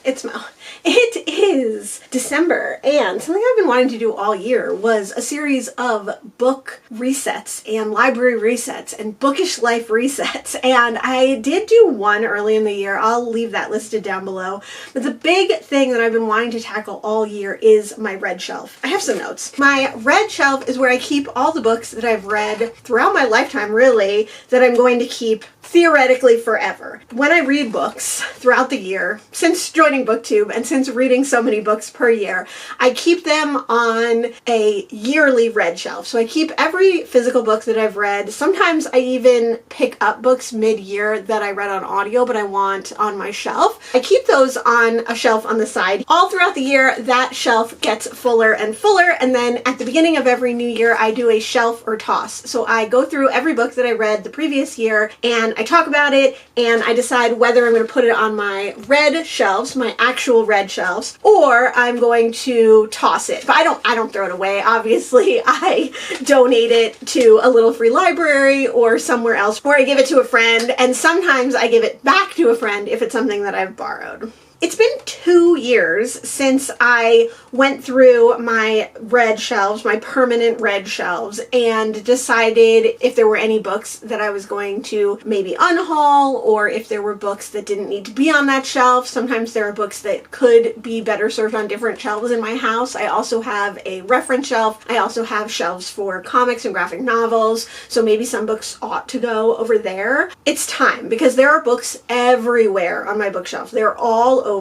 It is December, and something I've been wanting to do all year was a series of book resets and library resets and bookish life resets, and I did do one early in the year. I'll leave that listed down below. But the big thing that I've been wanting to tackle all year is my red shelf. I have some notes. My red shelf is where I keep all the books that I've read throughout my lifetime, really, that I'm going to keep theoretically forever. When I read books throughout the year, since joining BookTube and since reading so many books per year, I keep them on a yearly red shelf. So I keep every physical book that I've read. Sometimes I even pick up books mid-year that I read on audio but I want on my shelf. I keep those on a shelf on the side. All throughout the year, that shelf gets fuller and fuller, and then at the beginning of every new year, I do a shelf or toss. So I go through every book that I read the previous year and I talk about it, and I decide whether I'm going to put it on my red shelves, my actual red shelves, or I'm going to toss it. But I don't throw it away. Obviously, I donate it to a little free library or somewhere else, or I give it to a friend, and sometimes I give it back to a friend if it's something that I've borrowed. It's been 2 years since I went through my red shelves, my permanent red shelves, and decided if there were any books that I was going to maybe unhaul, or if there were books that didn't need to be on that shelf. Sometimes there are books that could be better served on different shelves in my house. I also have a reference shelf. I also have shelves for comics and graphic novels, so maybe some books ought to go over there. It's time, because there are books everywhere on my bookshelf. They're all over.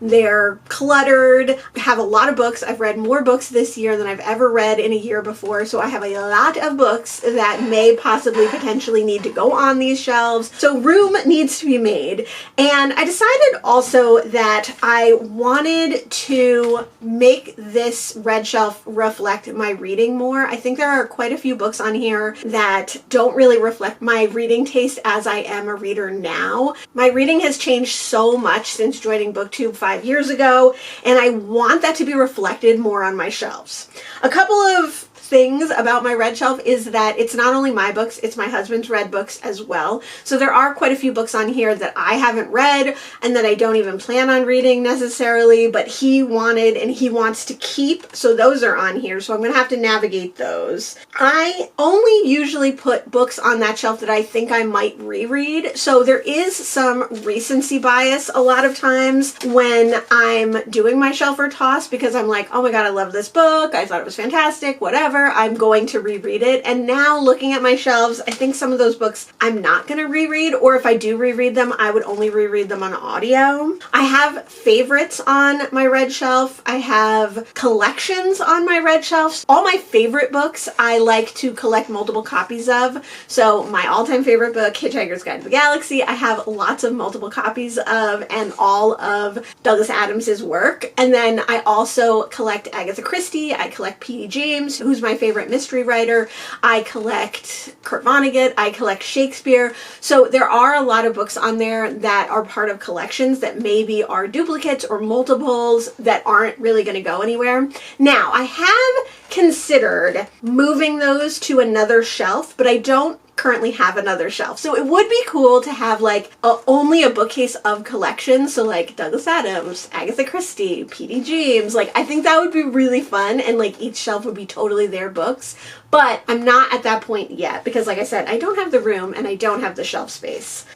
They're cluttered. I have a lot of books. I've read more books this year than I've ever read in a year before, so I have a lot of books that may possibly potentially need to go on these shelves. So room needs to be made. And I decided also that I wanted to make this red shelf reflect my reading more. I think there are quite a few books on here that don't really reflect my reading taste as I am a reader now. My reading has changed so much since joining BookTube 5 years ago, and I want that to be reflected more on my shelves. A couple of things about my red shelf is that it's not only my books, it's my husband's read books as well. So there are quite a few books on here that I haven't read and that I don't even plan on reading necessarily, but he wanted and he wants to keep, so those are on here. So I'm going to have to navigate those. I only usually put books on that shelf that I think I might reread. So there is some recency bias a lot of times when I'm doing my shelf or toss, because I'm like, oh my god, I love this book, I thought it was fantastic, whatever, I'm going to reread it. And now looking at my shelves, I think some of those books I'm not going to reread, or if I do reread them, I would only reread them on audio. I have favorites on my red shelf. I have collections on my red shelves. All my favorite books I like to collect multiple copies of. So my all-time favorite book, Hitchhiker's Guide to the Galaxy, I have lots of multiple copies of, and all of Douglas Adams's work. And then I also collect Agatha Christie. I collect P.D. James, who's my favorite mystery writer. I collect Kurt Vonnegut. I collect Shakespeare. So there are a lot of books on there that are part of collections that maybe are duplicates or multiples that aren't really going to go anywhere. Now, I have considered moving those to another shelf, but I don't currently have another shelf. So it would be cool to have like only a bookcase of collections. So like Douglas Adams, Agatha Christie, P.D. James. Like I think that would be really fun, and like each shelf would be totally their books. But I'm not at that point yet because, like I said, I don't have the room and I don't have the shelf space.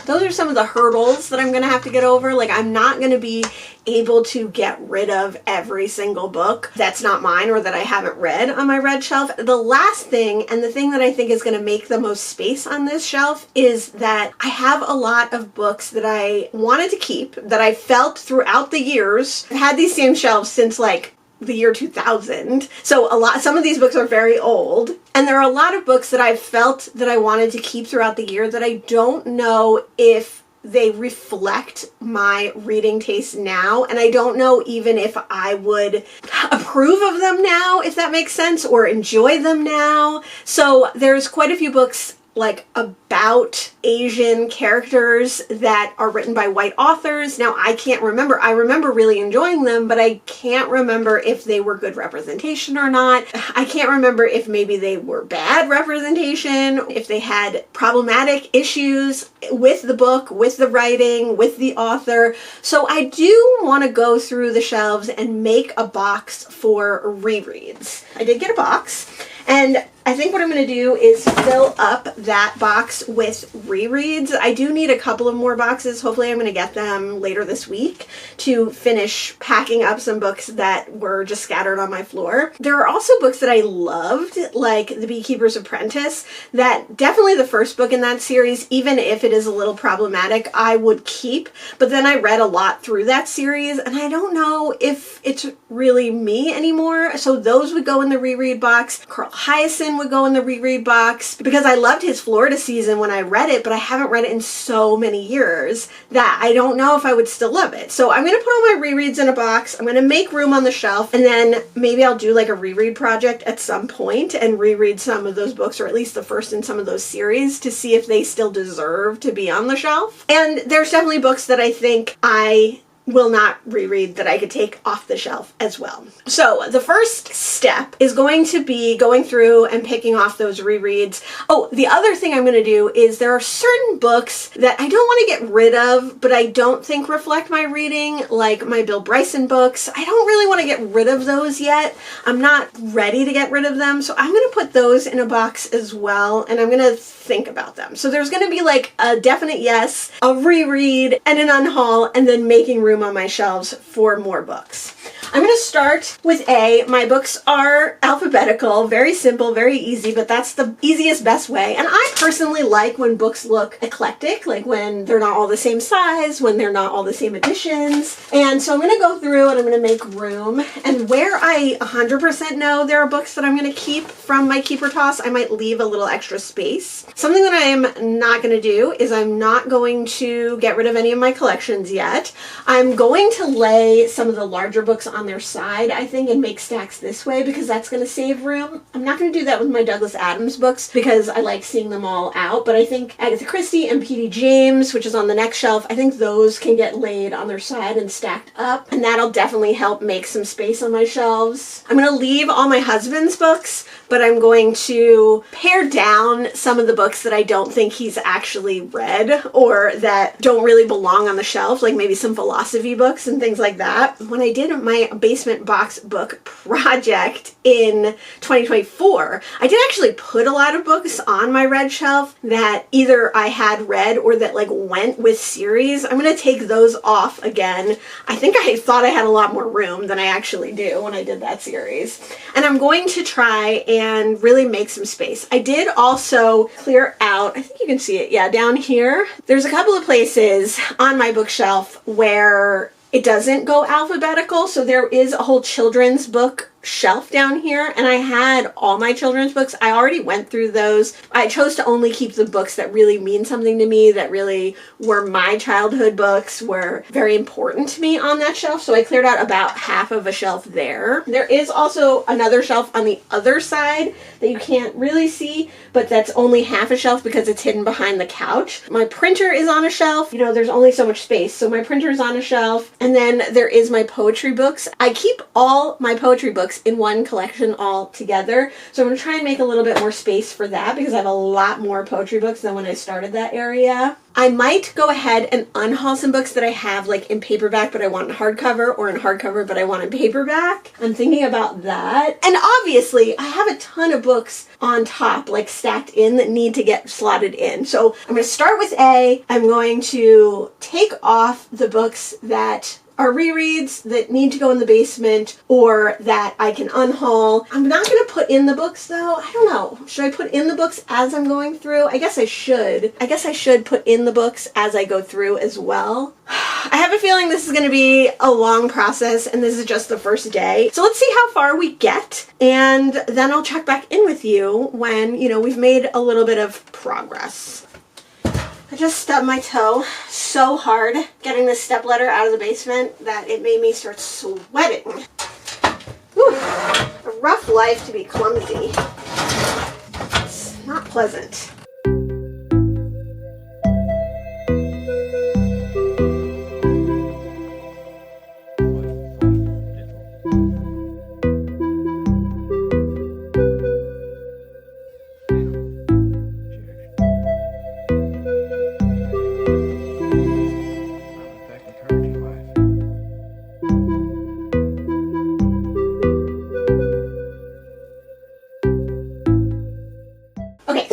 Those are some of the hurdles that I'm going to have to get over. Like I'm not going to be able to get rid of every single book that's not mine or that I haven't read on my red shelf. The last thing, and the thing that I think is going to make the most space on this shelf, is that I have a lot of books that I wanted to keep, that I felt throughout the years. I've had these same shelves since like the year 2000. So some of these books are very old. And there are a lot of books that I've felt that I wanted to keep throughout the year that I don't know if they reflect my reading taste now, and I don't know even if I would approve of them now, if that makes sense, or enjoy them now. So there's quite a few books like about Asian characters that are written by white authors. Now, I can't remember. I remember really enjoying them, but I can't remember if they were good representation or not. I can't remember if maybe they were bad representation, if they had problematic issues with the book, with the writing, with the author. So I do want to go through the shelves and make a box for rereads. I did get a box, and I think what I'm going to do is fill up that box with rereads. I do need a couple of more boxes. Hopefully I'm going to get them later this week to finish packing up some books that were just scattered on my floor. There are also books that I loved, like The Beekeeper's Apprentice, that definitely the first book in that series, even if it is a little problematic, I would keep. But then I read a lot through that series, and I don't know if it's really me anymore. So those would go in the reread box. Carl Hyacin would go in the reread box because I loved his Florida season when I read it, but I haven't read it in so many years that I don't know if I would still love it. So I'm going to put all my rereads in a box. I'm going to make room on the shelf, and then maybe I'll do like a reread project at some point and reread some of those books, or at least the first in some of those series, to see if they still deserve to be on the shelf. And there's definitely books that I think I will not reread that I could take off the shelf as well. So the first step is going to be going through and picking off those rereads. Oh, the other thing I'm going to do is there are certain books that I don't want to get rid of, but I don't think reflect my reading, like my Bill Bryson books. I don't really want to get rid of those yet. I'm not ready to get rid of them, so I'm going to put those in a box as well, and I'm going to think about them. So there's going to be like a definite yes, a reread, and an unhaul, and then making room on my shelves for more books. I'm going to start with A. My books are alphabetical, very simple, very easy, but that's the easiest, best way. And I personally like when books look eclectic, like when they're not all the same size, when they're not all the same editions. And so I'm going to go through and I'm going to make room. And where I 100% know there are books that I'm going to keep from my keep or toss, I might leave a little extra space. Something that I am not going to do is I'm not going to get rid of any of my collections yet. I'm going to lay some of the larger books on their side, I think, and make stacks this way because that's going to save room. I'm not going to do that with my Douglas Adams books because I like seeing them all out, but I think Agatha Christie and P.D. James, which is on the next shelf, I think those can get laid on their side and stacked up, and that'll definitely help make some space on my shelves. I'm going to leave all my husband's books, but I'm going to pare down some of the books that I don't think he's actually read or that don't really belong on the shelf, like maybe some philosophy books and things like that. When I did my basement box book project in 2024, I did actually put a lot of books on my red shelf that either I had read or that like went with series. I'm going to take those off again. I think I thought I had a lot more room than I actually do when I did that series. And I'm going to try and really make some space. I did also clear out, I think you can see it, yeah, down here. There's a couple of places on my bookshelf where it doesn't go alphabetical, so there is a whole children's book shelf down here, and I had all my children's books. I already went through those. I chose to only keep the books that really mean something to me, that really were my childhood books, were very important to me on that shelf, so I cleared out about half of a shelf there. There is also another shelf on the other side that you can't really see, but that's only half a shelf because it's hidden behind the couch. My printer is on a shelf. You know, there's only so much space, so my printer is on a shelf, and then there is my poetry books. I keep all my poetry books in one collection all together. So I'm going to try and make a little bit more space for that because I have a lot more poetry books than when I started that area. I might go ahead and unhaul some books that I have like in paperback but I want in hardcover, or in hardcover but I want in paperback. I'm thinking about that. And obviously I have a ton of books on top, like stacked in, that need to get slotted in. So I'm going to start with A. I'm going to take off the books that are rereads that need to go in the basement or that I can unhaul. I'm not going to put in the books though. I don't know. Should I put in the books as I'm going through? I guess I should. I guess I should put in the books as I go through as well. I have a feeling this is going to be a long process and this is just the first day. So let's see how far we get, and then I'll check back in with you when, you know, we've made a little bit of progress. I just stubbed my toe so hard getting this stepladder out of the basement that it made me start sweating. Whew. A rough life to be clumsy. It's not pleasant.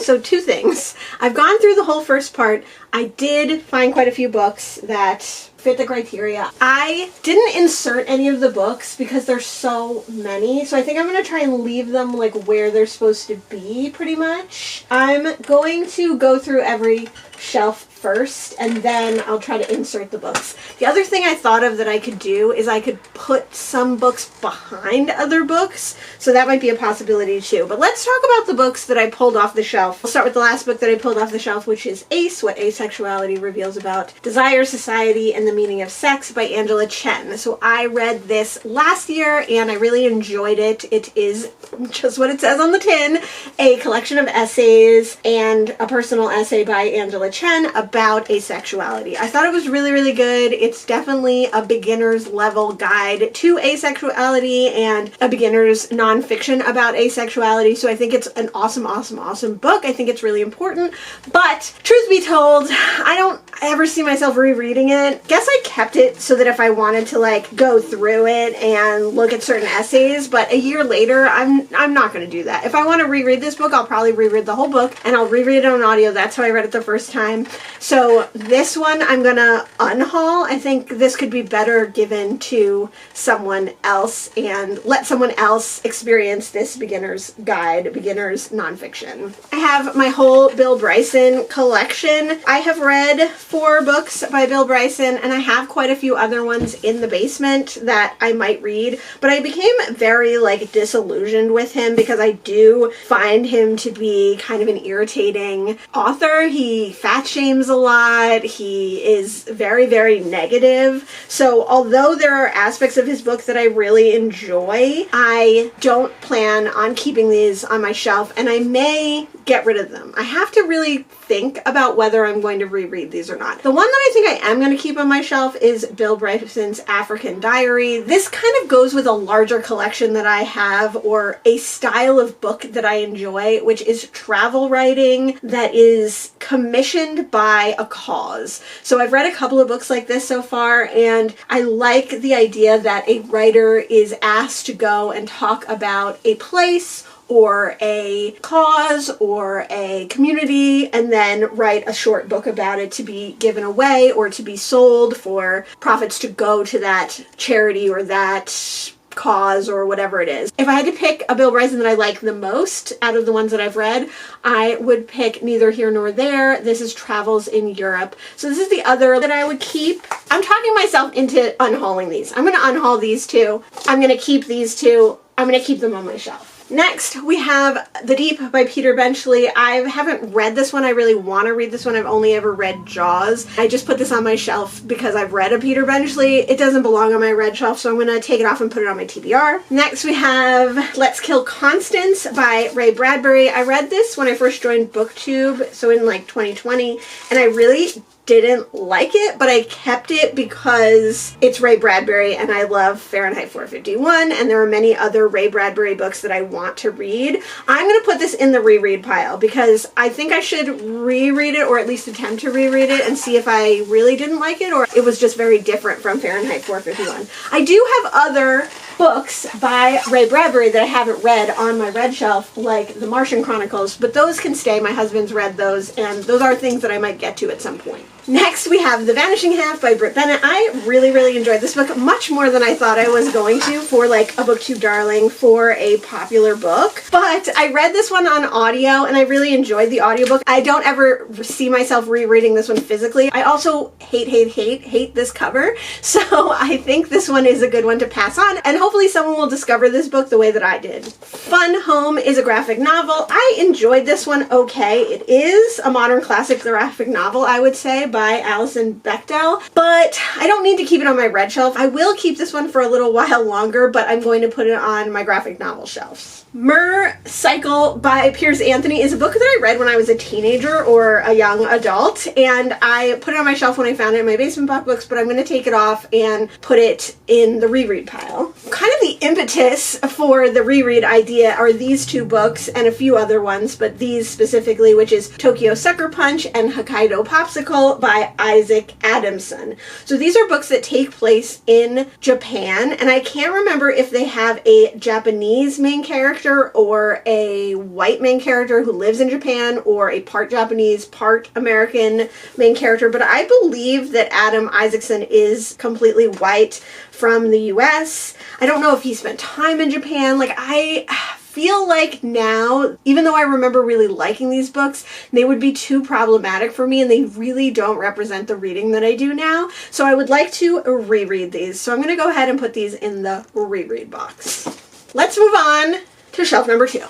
So two things. I've gone through the whole first part. I did find quite a few books that fit the criteria. I didn't insert any of the books because there's so many, so I think I'm going to try and leave them like where they're supposed to be pretty much. I'm going to go through every shelf first and then I'll try to insert the books. The other thing I thought of that I could do is I could put some books behind other books, so that might be a possibility too. But let's talk about the books that I pulled off the shelf. I'll start with the last book that I pulled off the shelf, which is Ace, What Asexuality Reveals About Desire, Society, and the Meaning of Sex by Angela Chen. So I read this last year and I really enjoyed it. It is just what it says on the tin, a collection of essays and a personal essay by Angela Chen about asexuality. I thought it was really, really good. It's definitely a beginner's level guide to asexuality and a beginner's nonfiction about asexuality. So I think it's an awesome, awesome, awesome book. I think it's really important. But truth be told, I don't ever see myself rereading it. Guess I kept it so that if I wanted to like go through it and look at certain essays, but a year later, I'm not going to do that. If I want to reread this book, I'll probably reread the whole book and I'll reread it on audio. That's how I read it the first time. So this one I'm going to unhaul. I think this could be better given to someone else and let someone else experience this beginner's guide, beginner's nonfiction. I have my whole Bill Bryson collection. I have read 4 books by Bill Bryson and I have quite a few other ones in the basement that I might read, but I became very like disillusioned with him because I do find him to be kind of an irritating author. He fat shames a lot. He is very, very negative. So although there are aspects of his book that I really enjoy, I don't plan on keeping these on my shelf and I may get rid of them. I have to really think about whether I'm going to reread these or not. The one that I think I am going to keep on my shelf is Bill Bryson's African Diary. This kind of goes with a larger collection that I have, or a style of book that I enjoy, which is travel writing that is commissioned by a cause. So I've read a couple of books like this so far, and I like the idea that a writer is asked to go and talk about a place or a cause or a community and then write a short book about it to be given away or to be sold for profits to go to that charity or that cause or whatever it is. If I had to pick a Bill Bryson that I like the most out of the ones that I've read, I would pick Neither Here Nor There. This is Travels in Europe. So this is the other that I would keep. I'm talking myself into unhauling these. I'm going to unhaul these two. I'm going to keep these two. I'm going to keep them on my shelf. Next, we have The Deep by Peter Benchley. I haven't read this one. I really want to read this one. I've only ever read Jaws. I just put this on my shelf because I've read a Peter Benchley. It doesn't belong on my red shelf, so I'm going to take it off and put it on my TBR. Next, we have Let's Kill Constance by Ray Bradbury. I read this when I first joined BookTube, so in like 2020, and I really didn't like it, but I kept it because it's Ray Bradbury and I love Fahrenheit 451 and there are many other Ray Bradbury books that I want to read. I'm going to put this in the reread pile because I think I should reread it, or at least attempt to reread it and see if I really didn't like it or it was just very different from Fahrenheit 451. I do have other books by Ray Bradbury that I haven't read on my red shelf, like The Martian Chronicles, but those can stay. My husband's read those, and those are things that I might get to at some point. Next, we have The Vanishing Half by Britt Bennett. I really, really enjoyed this book, much more than I thought I was going to for like a BookTube darling for a popular book. But I read this one on audio and I really enjoyed the audiobook. I don't ever see myself rereading this one physically. I also hate this cover. So I think this one is a good one to pass on, and hopefully someone will discover this book the way that I did. Fun Home is a graphic novel. I enjoyed this one okay. It is a modern classic graphic novel, I would say, by Alison Bechdel, but I don't need to keep it on my red shelf. I will keep this one for a little while longer, but I'm going to put it on my graphic novel shelves. Mer Cycle by Piers Anthony is a book that I read when I was a teenager or a young adult, and I put it on my shelf when I found it in my basement books, but I'm going to take it off and put it in the reread pile. Kind of the impetus for the reread idea are these two books and a few other ones, but these specifically, which is Tokyo Sucker Punch and Hokkaido Popsicle by Isaac Adamson. So these are books that take place in Japan, and I can't remember if they have a Japanese main character or a white main character who lives in Japan, or a part Japanese, part American main character, but I believe that Adam Isaacson is completely white from the US. I don't know if he spent time in Japan. Like, I feel like now, even though I remember really liking these books, they would be too problematic for me, and they really don't represent the reading that I do now. So I would like to reread these. So I'm going to go ahead and put these in the reread box. Let's move on to shelf number 2.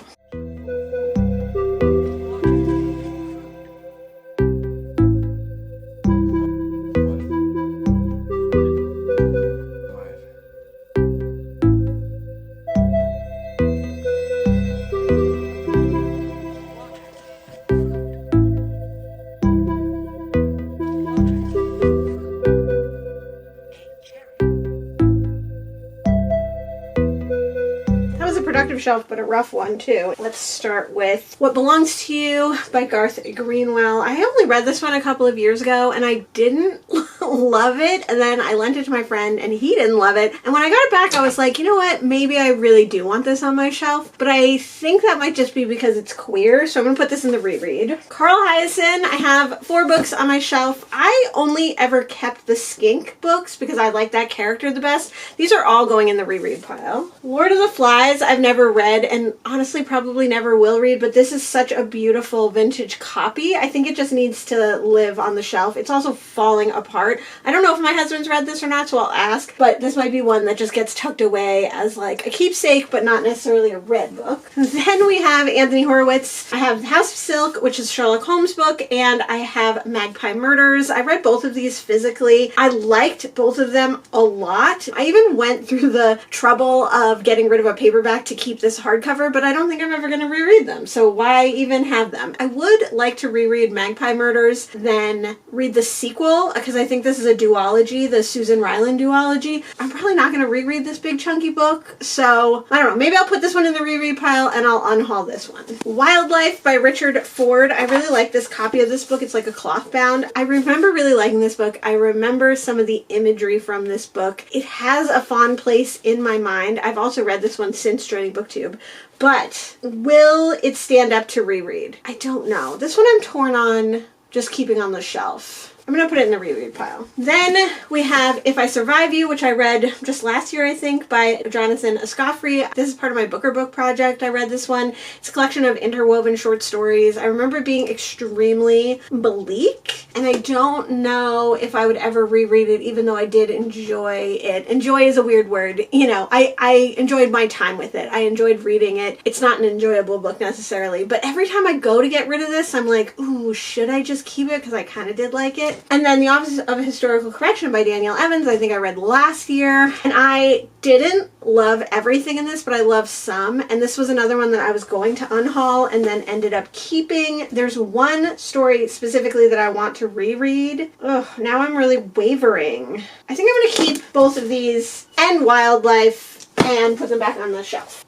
Shelf, but a rough one too. Let's start with What Belongs to You by Garth Greenwell. I only read this one a couple of years ago, and I didn't love it, and then I lent it to my friend and he didn't love it, and when I got it back I was like, you know what, maybe I really do want this on my shelf, but I think that might just be because it's queer, so I'm gonna put this in the reread. Carl Hiaasen, I have 4 books on my shelf. I only ever kept the Skink books because I like that character the best. These are all going in the reread pile. Lord of the Flies, I've never read, and honestly probably never will read, but this is such a beautiful vintage copy. I think it just needs to live on the shelf. It's also falling apart. I don't know if my husband's read this or not, so I'll ask, but this might be one that just gets tucked away as like a keepsake, but not necessarily a read book. Then we have Anthony Horowitz. I have House of Silk, which is a Sherlock Holmes book, and I have Magpie Murders. I read both of these physically. I liked both of them a lot. I even went through the trouble of getting rid of a paperback to keep this hardcover, but I don't think I'm ever going to reread them, so why even have them? I would like to reread Magpie Murders, then read the sequel, because I think this is a duology, the Susan Ryland duology. I'm probably not going to reread this big chunky book, so I don't know, maybe I'll put this one in the reread pile and I'll unhaul this one. Wildlife by Richard Ford. I really like this copy of this book. It's like a cloth bound. I remember really liking this book. I remember some of the imagery from this book. It has a fond place in my mind. I've also read this one since joining BookTube, but will it stand up to reread? I don't know. This one I'm torn on just keeping on the shelf. I'm going to put it in the reread pile. Then we have If I Survive You, which I read just last year, I think, by Jonathan Escoffrey. This is part of my Booker Book project. I read this one. It's a collection of interwoven short stories. I remember it being extremely bleak, and I don't know if I would ever reread it, even though I did enjoy it. Enjoy is a weird word. You know, I enjoyed my time with it. I enjoyed reading it. It's not an enjoyable book necessarily, but every time I go to get rid of this, I'm like, ooh, should I just keep it? Because I kind of did like it. And then The Office of Historical Correction by Danielle Evans, I think I read last year. And I didn't love everything in this, but I loved some. And this was another one that I was going to unhaul and then ended up keeping. There's one story specifically that I want to reread. Ugh, now I'm really wavering. I think I'm going to keep both of these and Wildlife and put them back on the shelf.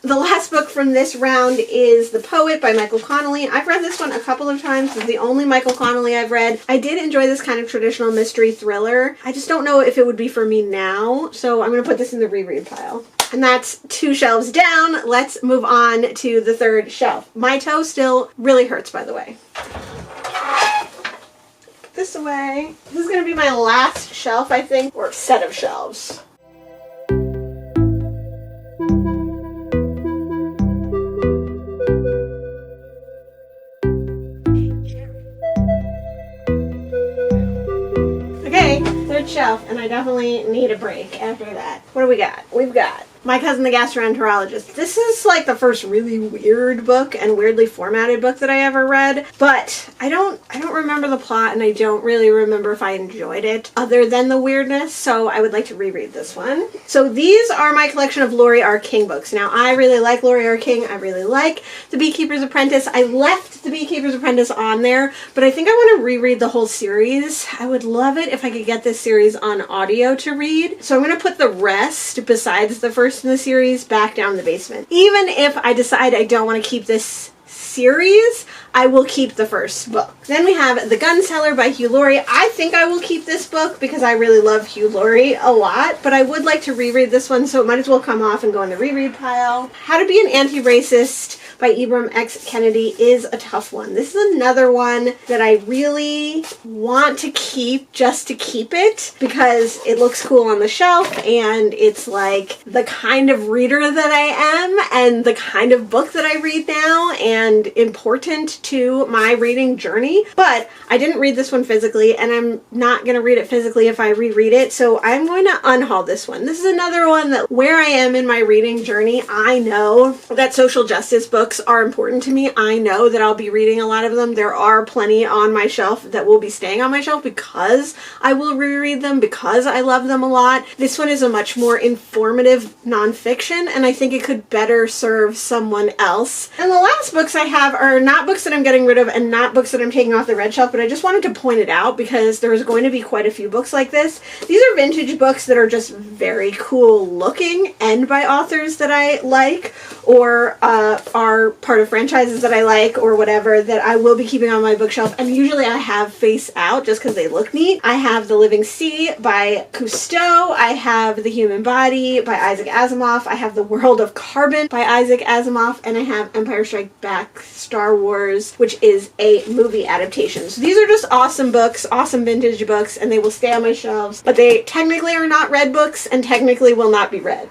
The last book from this round is The Poet by Michael Connelly. I've read this one a couple of times. It's the only Michael Connelly I've read. I did enjoy this kind of traditional mystery thriller. I just don't know if it would be for me now, so I'm going to put this in the reread pile. And that's 2 shelves down. Let's move on to the 3rd shelf. My toe still really hurts, by the way. Put this away. This is going to be my last shelf, I think, or set of shelves. Shelf, and I definitely need a break after that. What do we got? We've got My Cousin the Gastroenterologist. This is like the first really weird book and weirdly formatted book that I ever read, but I don't remember the plot, and I don't really remember if I enjoyed it other than the weirdness, so I would like to reread this one. So these are my collection of Laurie R. King books. Now, I really like Laurie R. King. I really like The Beekeeper's Apprentice. I left The Beekeeper's Apprentice on there, but I think I want to reread the whole series. I would love it if I could get this series on audio to read. So I'm going to put the rest, besides the first in the series, back down in the basement. Even if I decide I don't want to keep this series, I will keep the first book. Then we have The Gun Seller by Hugh Laurie. I think I will keep this book because I really love Hugh Laurie a lot, but I would like to reread this one, so it might as well come off and go in the reread pile. How to Be an Anti-Racist by Ibram X. Kennedy is a tough one. This is another one that I really want to keep just to keep it because it looks cool on the shelf and it's like the kind of reader that I am and the kind of book that I read now and important to my reading journey. But I didn't read this one physically, and I'm not going to read it physically if I reread it, so I'm going to unhaul this one. This is another one that where I am in my reading journey, I know that social justice books are important to me. I know that I'll be reading a lot of them. There are plenty on my shelf that will be staying on my shelf because I will reread them, because I love them a lot. This one is a much more informative nonfiction, and I think it could better serve someone else. And the last books I have are not books that I'm getting rid of and not books that I'm taking off the red shelf, but I just wanted to point it out because there's going to be quite a few books like this. These are vintage books that are just very cool looking and by authors that I like or are part of franchises that I like or whatever that I will be keeping on my bookshelf. And usually I have face out just because they look neat. I have The Living Sea by Cousteau. I have The Human Body by Isaac Asimov. I have The World of Carbon by Isaac Asimov. And I have Empire Strikes Back Star Wars, which is a movie adaptation. So these are just awesome books, awesome vintage books, and they will stay on my shelves. But they technically are not read books and technically will not be read.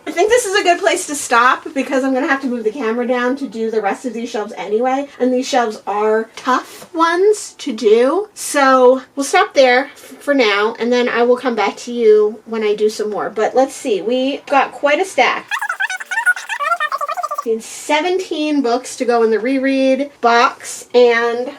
I think this is a good place to stop because I'm going to have to move the camera down to do the rest of these shelves anyway. And these shelves are tough ones to do. So we'll stop there for now, and then I will come back to you when I do some more. But let's see, we got quite a stack. 17 books to go in the reread box, and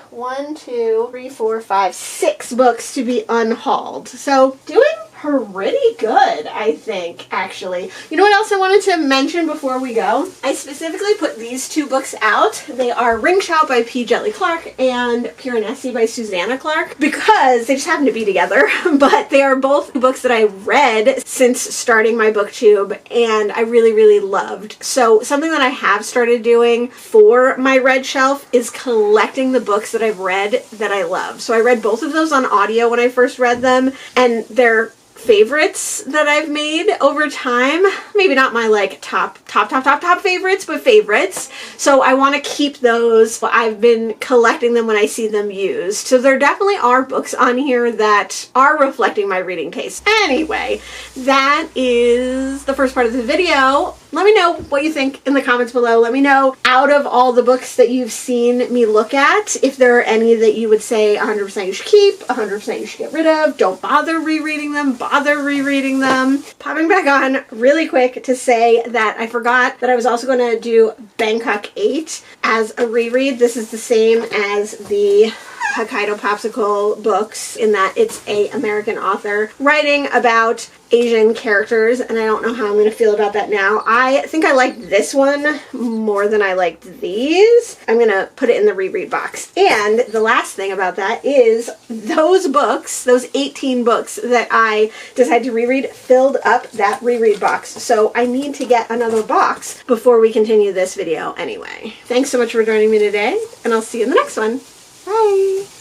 6 books to be unhauled. So doing pretty good, I think, actually. You know what else I wanted to mention before we go? I specifically put these 2 books out. They are Ring Shout by P. Jetley Clark and Piranesi by Susanna Clark because they just happen to be together, but they are both books that I read since starting my booktube and I really, really loved. So something that I have started doing for my red shelf is collecting the books that I've read that I love. So I read both of those on audio when I first read them, and they're favorites that I've made over time. Maybe not my like top favorites, but favorites. So I want to keep those. I've been collecting them when I see them used. So there definitely are books on here that are reflecting my reading taste. Anyway, that is the first part of the video. Let me know what you think in the comments below. Let me know, out of all the books that you've seen me look at, if there are any that you would say 100% you should keep, 100% you should get rid of, don't bother rereading them, bother rereading them. Popping back on really quick to say that I forgot that I was also going to do Bangkok 8 as a reread. This is the same as the Hokkaido Popsicle books in that it's an American author writing about Asian characters, and I don't know how I'm going to feel about that now. I think I liked this one more than I liked these. I'm going to put it in the reread box. And the last thing about that is those books, those 18 books that I decided to reread, filled up that reread box. So I need to get another box before we continue this video anyway. Thanks so much for joining me today, and I'll see you in the next one. Bye!